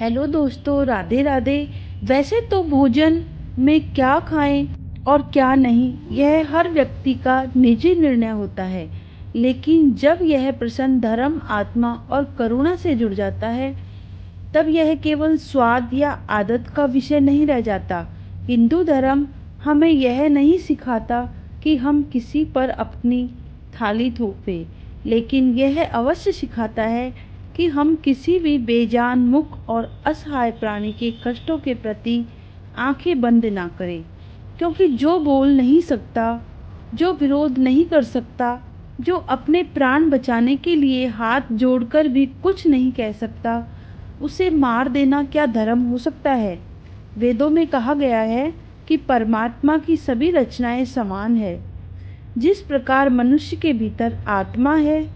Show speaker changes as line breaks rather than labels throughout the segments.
Hello दोस्तों, राधे राधे। वैसे तो भोजन में क्या खाएं और क्या नहीं, यह हर व्यक्ति का निजी निर्णय होता है। लेकिन जब यह प्रश्न धर्म, आत्मा और करुणा से जुड़ जाता है, तब यह केवल स्वाद या आदत का विषय नहीं रह जाता। हिंदू धर्म हमें यह नहीं सिखाता कि हम किसी पर अपनी थाली थोपें, लेकिन यह अवश्य सिखाता है कि हम किसी भी बेजान, मुख और असहाय प्राणी के कष्टों के प्रति आंखें बंद ना करें। क्योंकि जो बोल नहीं सकता, जो विरोध नहीं कर सकता, जो अपने प्राण बचाने के लिए हाथ जोड़कर भी कुछ नहीं कह सकता, उसे मार देना क्या धर्म हो सकता है। वेदों में कहा गया है कि परमात्मा की सभी रचनाएं समान है। जिस प्रकार मनुष्य के भीतर आत्मा है,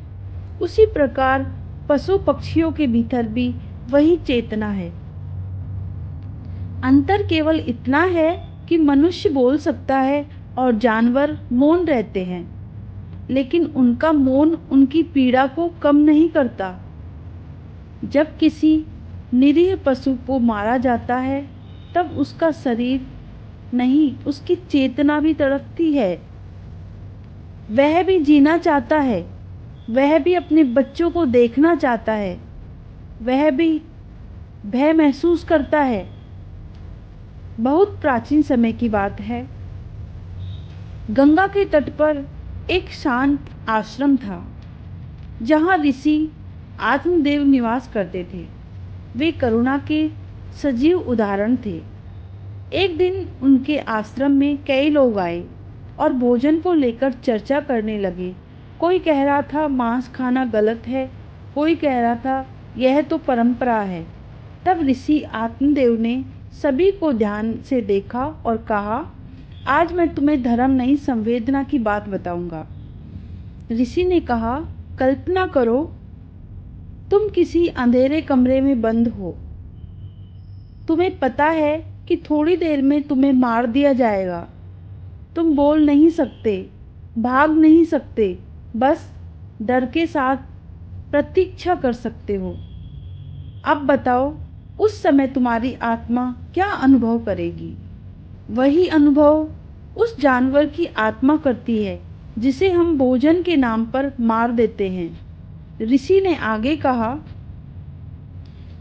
उसी प्रकार पशु पक्षियों के भीतर भी वही चेतना है। अंतर केवल इतना है कि मनुष्य बोल सकता है और जानवर मौन रहते हैं, लेकिन उनका मौन उनकी पीड़ा को कम नहीं करता। जब किसी निरीह पशु को मारा जाता है, तब उसका शरीर नहीं, उसकी चेतना भी तड़पती है। वह भी जीना चाहता है, वह भी अपने बच्चों को देखना चाहता है, वह भी भय महसूस करता है। बहुत प्राचीन समय की बात है। गंगा के तट पर एक शांत आश्रम था, जहाँ ऋषि आत्मदेव निवास करते थे। वे करुणा के सजीव उदाहरण थे। एक दिन उनके आश्रम में कई लोग आए और भोजन को लेकर चर्चा करने लगे। कोई कह रहा था मांस खाना गलत है, कोई कह रहा था यह तो परंपरा है। तब ऋषि आत्मदेव ने सभी को ध्यान से देखा और कहा, आज मैं तुम्हें धर्म नहीं, संवेदना की बात बताऊंगा। ऋषि ने कहा, कल्पना करो तुम किसी अंधेरे कमरे में बंद हो। तुम्हें पता है कि थोड़ी देर में तुम्हें मार दिया जाएगा। तुम बोल नहीं सकते, भाग नहीं सकते, बस डर के साथ प्रतीक्षा कर सकते हो। अब बताओ, उस समय तुम्हारी आत्मा क्या अनुभव करेगी? वही अनुभव उस जानवर की आत्मा करती है जिसे हम भोजन के नाम पर मार देते हैं। ऋषि ने आगे कहा,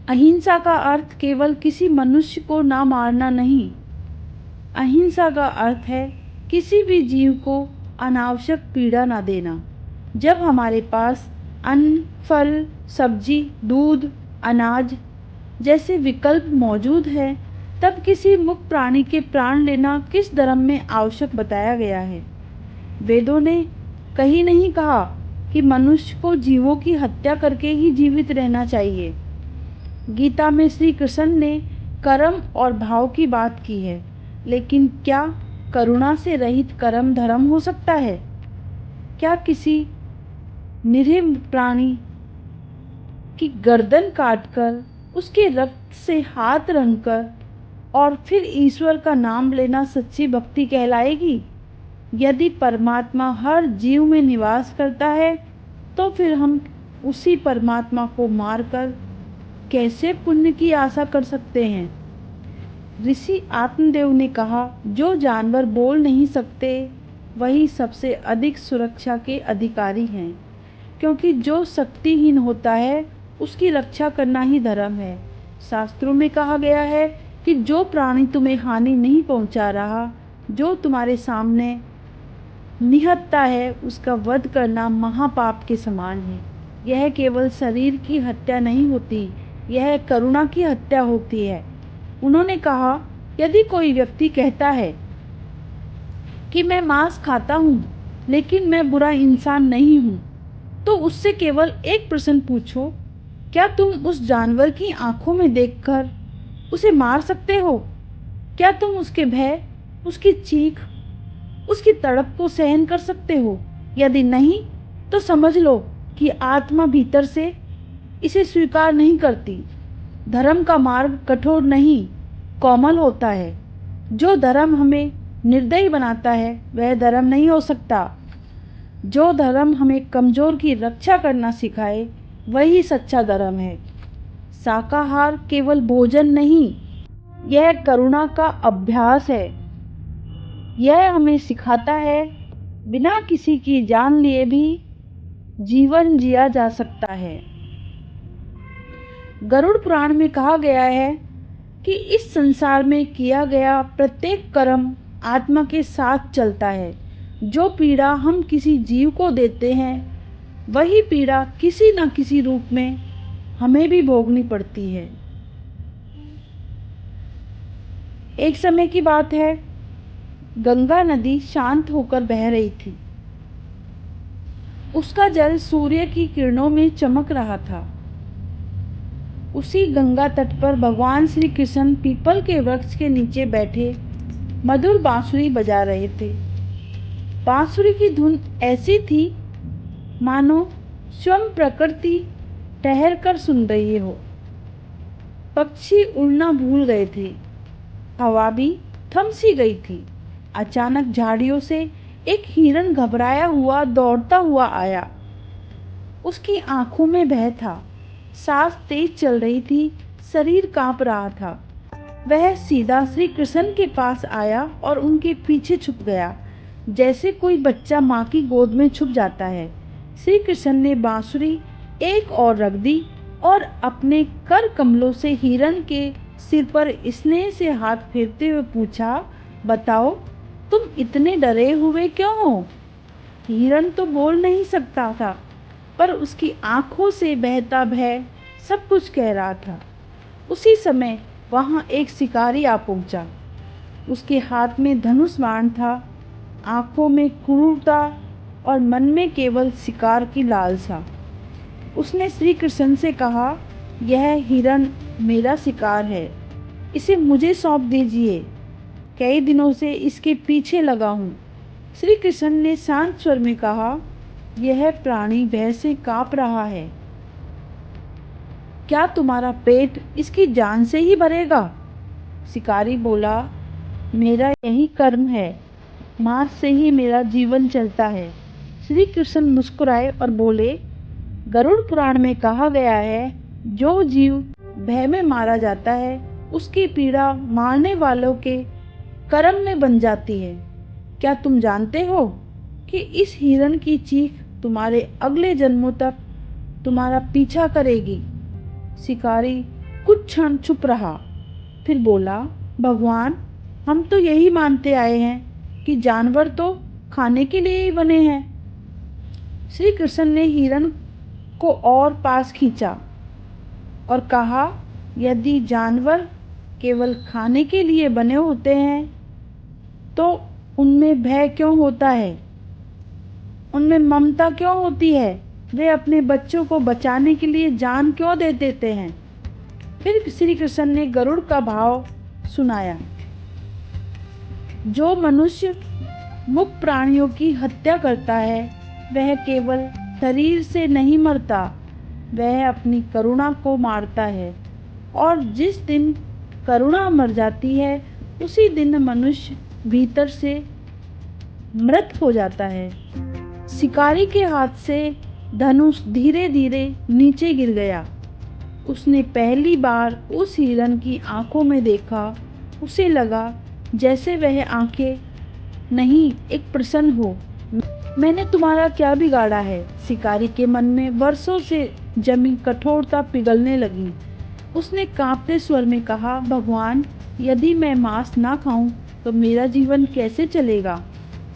अहिंसा का अर्थ केवल किसी मनुष्य को ना मारना नहीं। अहिंसा का अर्थ है किसी भी जीव को अनावश्यक पीड़ा ना देना। जब हमारे पास अन्न, फल, सब्जी, दूध, अनाज जैसे विकल्प मौजूद हैं, तब किसी मुक्त प्राणी के प्राण लेना किस धर्म में आवश्यक बताया गया है? वेदों ने कहीं नहीं कहा कि मनुष्य को जीवों की हत्या करके ही जीवित रहना चाहिए। गीता में श्री कृष्ण ने कर्म और भाव की बात की है, लेकिन क्या करुणा से रहित कर्म धर्म हो सकता है? क्या किसी निरीह प्राणी की गर्दन काटकर, उसके रक्त से हाथ रंगकर और फिर ईश्वर का नाम लेना सच्ची भक्ति कहलाएगी? यदि परमात्मा हर जीव में निवास करता है, तो फिर हम उसी परमात्मा को मारकर कैसे पुण्य की आशा कर सकते हैं? ऋषि आत्मदेव ने कहा, जो जानवर बोल नहीं सकते वही सबसे अधिक सुरक्षा के अधिकारी हैं, क्योंकि जो शक्तिहीन होता है उसकी रक्षा करना ही धर्म है। शास्त्रों में कहा गया है कि जो प्राणी तुम्हें हानि नहीं पहुंचा रहा, जो तुम्हारे सामने निहत्ता है, उसका वध करना महापाप के समान है। यह केवल शरीर की हत्या नहीं होती, यह करुणा की हत्या होती है। उन्होंने कहा, यदि कोई व्यक्ति कहता है कि मैं मांस खाता हूँ, लेकिन मैं बुरा इंसान नहीं हूँ, तो उससे केवल एक प्रश्न पूछो, क्या तुम उस जानवर की आंखों में देखकर उसे मार सकते हो? क्या तुम उसके भय, उसकी चीख, उसकी तड़प को सहन कर सकते हो? यदि नहीं, तो समझ लो कि आत्मा भीतर से इसे स्वीकार नहीं करती। धर्म का मार्ग कठोर नहीं, कोमल होता है। जो धर्म हमें निर्दयी बनाता है, वह धर्म नहीं हो सकता। जो धर्म हमें कमजोर की रक्षा करना सिखाए, वही सच्चा धर्म है। शाकाहार केवल भोजन नहीं, यह करुणा का अभ्यास है। यह हमें सिखाता है बिना किसी की जान लिए भी जीवन जिया जा सकता है। गरुड़ पुराण में कहा गया है कि इस संसार में किया गया प्रत्येक कर्म आत्मा के साथ चलता है। जो पीड़ा हम किसी जीव को देते हैं, वही पीड़ा किसी न किसी रूप में हमें भी भोगनी पड़ती है। एक समय की बात है, गंगा नदी शांत होकर बह रही थी। उसका जल सूर्य की किरणों में चमक रहा था। उसी गंगा तट पर भगवान श्री कृष्ण पीपल के वृक्ष के नीचे बैठे मधुर बांसुरी बजा रहे थे। बांसुरी की धुन ऐसी थी मानो स्वयं प्रकृति ठहर कर सुन रही हो। पक्षी उड़ना भूल गए थे, हवा भी थम सी गई थी। अचानक झाड़ियों से एक हिरन घबराया हुआ दौड़ता हुआ आया। उसकी आंखों में भय था, सांस तेज चल रही थी, शरीर कांप रहा था। वह सीधा श्री कृष्ण के पास आया और उनके पीछे छुप गया, जैसे कोई बच्चा माँ की गोद में छुप जाता है। श्री कृष्ण ने बांसुरी एक और रख दी और अपने कर कमलों से हिरन के सिर पर स्नेह से हाथ फेरते हुए पूछा, बताओ तुम इतने डरे हुए क्यों हो? हिरन तो बोल नहीं सकता था, पर उसकी आंखों से बहता भय सब कुछ कह रहा था। उसी समय वहां एक शिकारी आ पहुंचा। उसके हाथ में धनुष बाण था, आंखों में क्रूरता और मन में केवल शिकार की लालसा। उसने श्री कृष्ण से कहा, यह हिरन मेरा शिकार है, इसे मुझे सौंप दीजिए। कई दिनों से इसके पीछे लगा हूँ। श्री कृष्ण ने शांत स्वर में कहा, यह प्राणी भय से कांप रहा है। क्या तुम्हारा पेट इसकी जान से ही भरेगा? शिकारी बोला, मेरा यही कर्म है, मांस से ही मेरा जीवन चलता है। श्री कृष्ण मुस्कुराए और बोले, गरुड़ पुराण में कहा गया है, जो जीव भय में मारा जाता है, उसकी पीड़ा मारने वालों के कर्म में बन जाती है। क्या तुम जानते हो कि इस हिरन की चीख तुम्हारे अगले जन्मों तक तुम्हारा पीछा करेगी? शिकारी कुछ क्षण चुप रहा, फिर बोला, भगवान, हम तो यही मानते आए हैं कि जानवर तो खाने के लिए ही बने हैं। श्री कृष्ण ने हिरन को और पास खींचा और कहा, यदि जानवर केवल खाने के लिए बने होते हैं तो उनमें भय क्यों होता है? उनमें ममता क्यों होती है? वे अपने बच्चों को बचाने के लिए जान क्यों दे देते हैं? फिर श्री कृष्ण ने गरुड़ का भाव सुनाया, जो मनुष्य मुक्त प्राणियों की हत्या करता है, वह केवल शरीर से नहीं मरता, वह अपनी करुणा को मारता है। और जिस दिन करुणा मर जाती है, उसी दिन मनुष्य भीतर से मृत हो जाता है। शिकारी के हाथ से धनुष धीरे धीरे नीचे गिर गया। उसने पहली बार उस हिरन की आंखों में देखा। उसे लगा जैसे वह आंखें नहीं, एक प्रश्न हो, मैंने तुम्हारा क्या बिगाड़ा है? शिकारी के मन में वर्षों से जमी कठोरता पिघलने लगी। उसने कांपते स्वर में कहा, भगवान, यदि मैं मांस ना खाऊं तो मेरा जीवन कैसे चलेगा?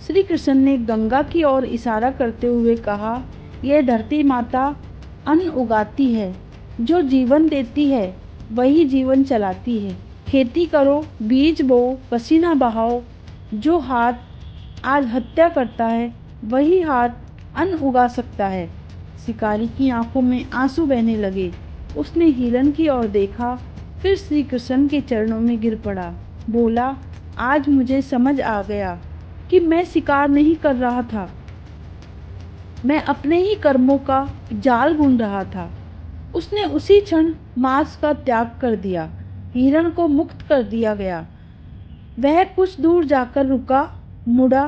श्री कृष्ण ने गंगा की ओर इशारा करते हुए कहा, यह धरती माता अन्न उगाती है, जो जीवन देती है वही जीवन चलाती है। खेती करो, बीज बो, पसीना बहाओ। जो हाथ आज हत्या करता है, वही हाथ अन्न उगा सकता है। शिकारी की आंखों में आंसू बहने लगे। उसने हिरन की ओर देखा, फिर श्री कृष्ण के चरणों में गिर पड़ा। बोला, आज मुझे समझ आ गया कि मैं शिकार नहीं कर रहा था, मैं अपने ही कर्मों का जाल बुन रहा था। उसने उसी क्षण मांस का त्याग कर दिया। हिरन को मुक्त कर दिया गया। वह कुछ दूर जाकर रुका, मुड़ा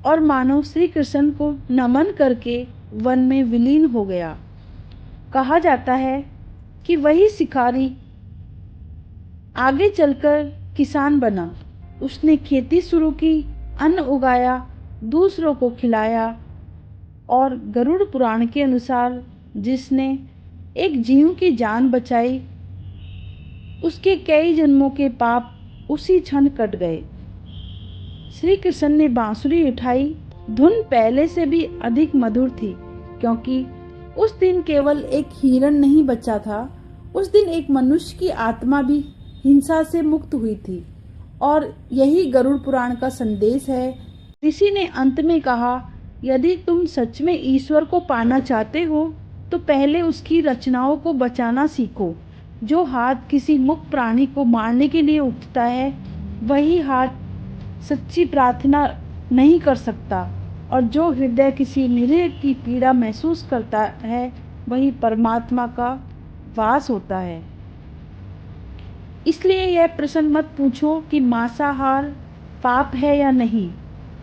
और मानो श्री कृष्ण को नमन करके वन में विलीन हो गया। कहा जाता है, कि वही शिकारी आगे चलकर किसान बना। उसने खेती शुरू की, अन्न उगाया, दूसरों को खिलाया और गरुड़ पुराण के अनुसार जिसने एक जीव की जान बचाई, उसके कई जन्मों के पाप उसी क्षण कट गए। श्री कृष्ण ने बांसुरी उठाई। धुन पहले से भी अधिक मधुर थी, क्योंकि उस दिन केवल एक हिरण नहीं बचा था, उस दिन एक मनुष्य की आत्मा भी हिंसा से मुक्त हुई थी। और यही गरुड़ पुराण का संदेश है। ऋषि ने अंत में कहा, यदि तुम सच में ईश्वर को पाना चाहते हो तो पहले उसकी रचनाओं को बचाना सीखो। जो हाथ किसी मुक्त प्राणी को मारने के लिए उठता है, वही हाथ सच्ची प्रार्थना नहीं कर सकता, और जो हृदय किसी निरीह की पीड़ा महसूस करता है, वही परमात्मा का वास होता है। इसलिए यह प्रश्न मत पूछो कि मांसाहार पाप है या नहीं,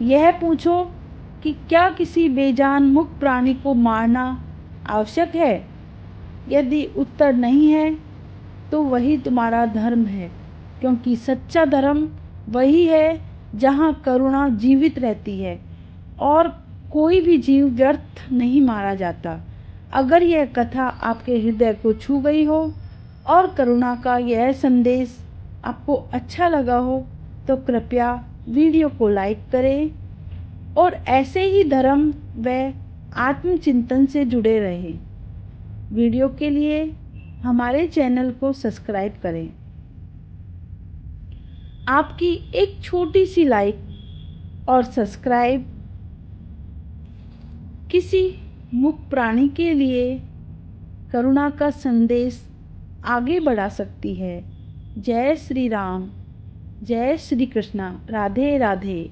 यह पूछो कि क्या किसी बेजान मुक्त प्राणी को मारना आवश्यक है। यदि उत्तर नहीं है तो वही तुम्हारा धर्म है, क्योंकि सच्चा धर्म वही है जहाँ करुणा जीवित रहती है और कोई भी जीव व्यर्थ नहीं मारा जाता। अगर यह कथा आपके हृदय को छू गई हो और करुणा का यह संदेश आपको अच्छा लगा हो तो कृपया वीडियो को लाइक करें और ऐसे ही धर्म व आत्मचिंतन से जुड़े रहें। वीडियो के लिए हमारे चैनल को सब्सक्राइब करें। आपकी एक छोटी सी लाइक और सब्सक्राइब किसी मुक्त प्राणी के लिए करुणा का संदेश आगे बढ़ा सकती है। जय श्री राम, जय श्री कृष्णा, राधे राधे।